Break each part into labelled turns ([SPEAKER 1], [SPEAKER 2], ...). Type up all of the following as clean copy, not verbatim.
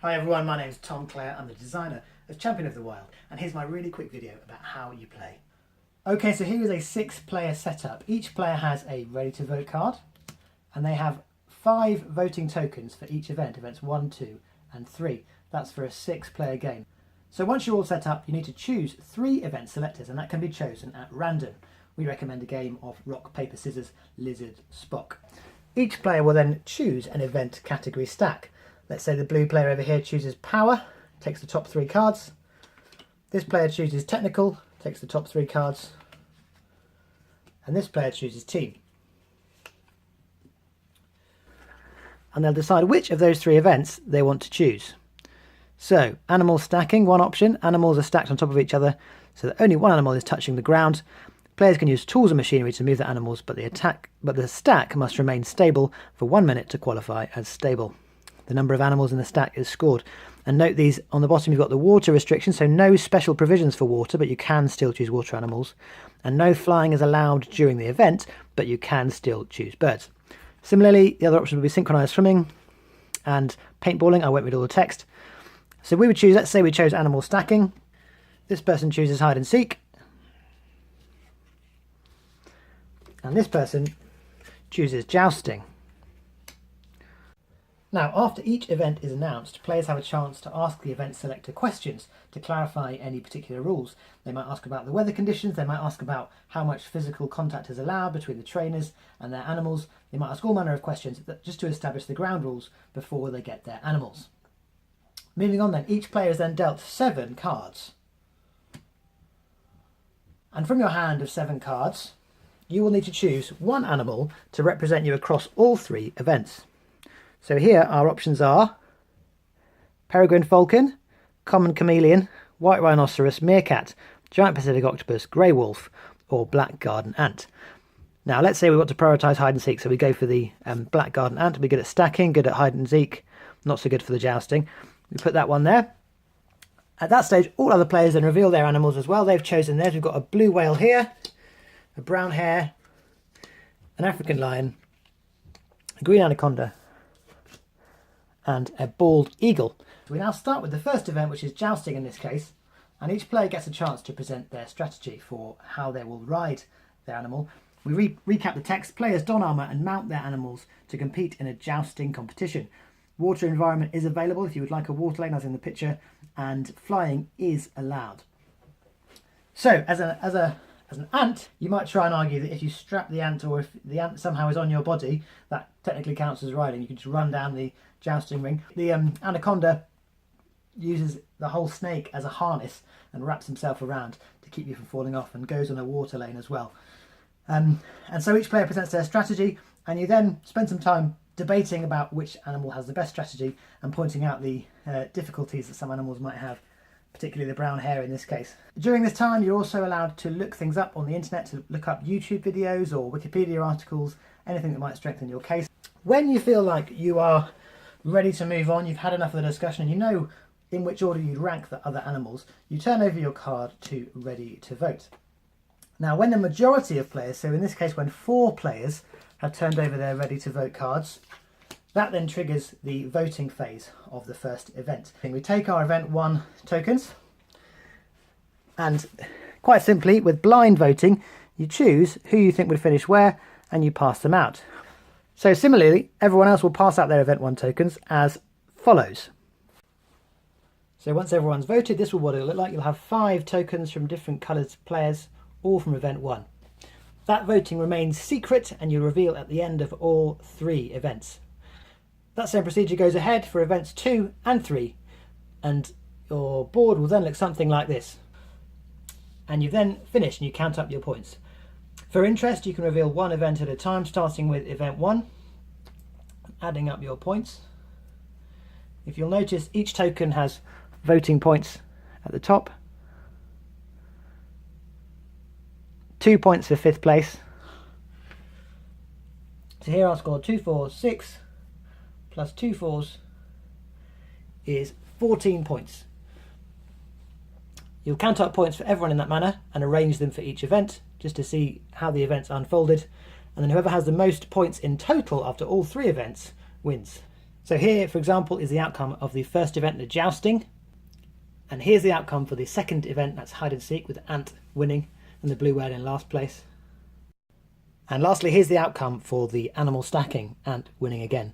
[SPEAKER 1] Hi everyone, my name's Tom Clare. I'm the designer of Champion of the Wild, and here's my really quick video about how you play. Okay, so here is a 6-player setup. Each player has a ready to vote card, and they have 5 voting tokens for each event, events 1, 2 and 3. That's for a 6-player game. So once you're all set up, you need to choose 3 event selectors, and that can be chosen at random. We recommend a game of rock, paper, scissors, lizard, Spock. Each player will then choose an event category stack. Let's say the blue player over here chooses power, takes the top 3 cards. This player chooses technical, takes the top 3 cards. And this player chooses team. And they'll decide which of those 3 events they want to choose. So, animal stacking, one option. Animals are stacked on top of each other so that only one animal is touching the ground. Players can use tools and machinery to move the animals, but the stack must remain stable for 1 minute to qualify as stable. The number of animals in the stack is scored. And note these, on the bottom you've got the water restriction, so no special provisions for water, but you can still choose water animals. And no flying is allowed during the event, but you can still choose birds. Similarly, the other option would be synchronized swimming and paintballing. I won't read all the text. So we would choose, let's say we chose animal stacking. This person chooses hide and seek. And this person chooses jousting. Now, after each event is announced, players have a chance to ask the event selector questions to clarify any particular rules. They might ask about the weather conditions, they might ask about how much physical contact is allowed between the trainers and their animals. They might ask all manner of questions just to establish the ground rules before they get their animals. Moving on then, each player is then dealt 7 cards. And from your hand of 7 cards, you will need to choose one animal to represent you across all 3 events. So here our options are peregrine falcon, common chameleon, white rhinoceros, meerkat, giant Pacific octopus, grey wolf or black garden ant. Now let's say we want to prioritise hide and seek, so we go for the black garden ant. We're good at stacking, good at hide and seek, not so good for the jousting. We put that one there. At that stage all other players then reveal their animals as well. They've chosen theirs. We've got a blue whale here, a brown hare, an African lion, a green anaconda and a bald eagle. We now start with the first event, which is jousting in this case, and each player gets a chance to present their strategy for how they will ride their animal. We recap the text. Players don armour and mount their animals to compete in a jousting competition. Water environment is available if you would like a water lane, as in the picture, and flying is allowed. So, as an ant, you might try and argue that if you strap the ant, or if the ant somehow is on your body, that technically counts as riding. You can just run down the jousting ring. The anaconda uses the whole snake as a harness and wraps himself around to keep you from falling off, and goes on a water lane as well. And so each player presents their strategy, and you then spend some time debating about which animal has the best strategy and pointing out the difficulties that some animals might have, particularly the brown hare in this case. During this time you're also allowed to look things up on the internet, to look up YouTube videos or Wikipedia articles, anything that might strengthen your case. When you feel like you are ready to move on, you've had enough of the discussion and you know in which order you'd rank the other animals, you turn over your card to ready to vote. Now when the majority of players, so in this case when 4 players have turned over their ready to vote cards, that then triggers the voting phase of the first event. We take our event 1 tokens, and quite simply with blind voting you choose who you think would finish where and you pass them out. So similarly everyone else will pass out their event 1 tokens as follows. So once everyone's voted, this will what it'll look like. You'll have 5 tokens from different coloured players, all from event 1. That voting remains secret and you reveal at the end of all 3 events. That same procedure goes ahead for events 2 and 3, and your board will then look something like this. And you've then finished and you count up your points. For interest, you can reveal 1 event at a time, starting with event 1, adding up your points. If you'll notice, each token has voting points at the top. 2 points for 5th place. So here I'll score 2, 4, 6 plus 2 4s is 14 points. You'll count up points for everyone in that manner and arrange them for each event just to see how the events unfolded, and then whoever has the most points in total after all 3 events wins. So here, for example, is the outcome of the first event, the jousting. And here's the outcome for the second event, that's hide and seek, with Ant winning and the blue whale in last place. And lastly, here's the outcome for the animal stacking, Ant winning again.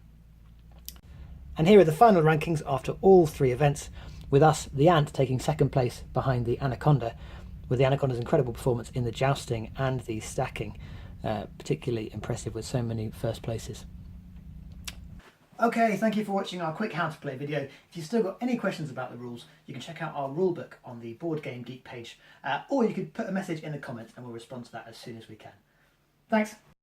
[SPEAKER 1] And here are the final rankings after all three events, with us, the Ant, taking second place behind the Anaconda, with the Anaconda's incredible performance in the jousting and the stacking, particularly impressive with so many first places. Okay, thank you for watching our quick how to play video. If you've still got any questions about the rules, you can check out our rulebook on the Board Game Geek page, or you could put a message in the comments and we'll respond to that as soon as we can. Thanks.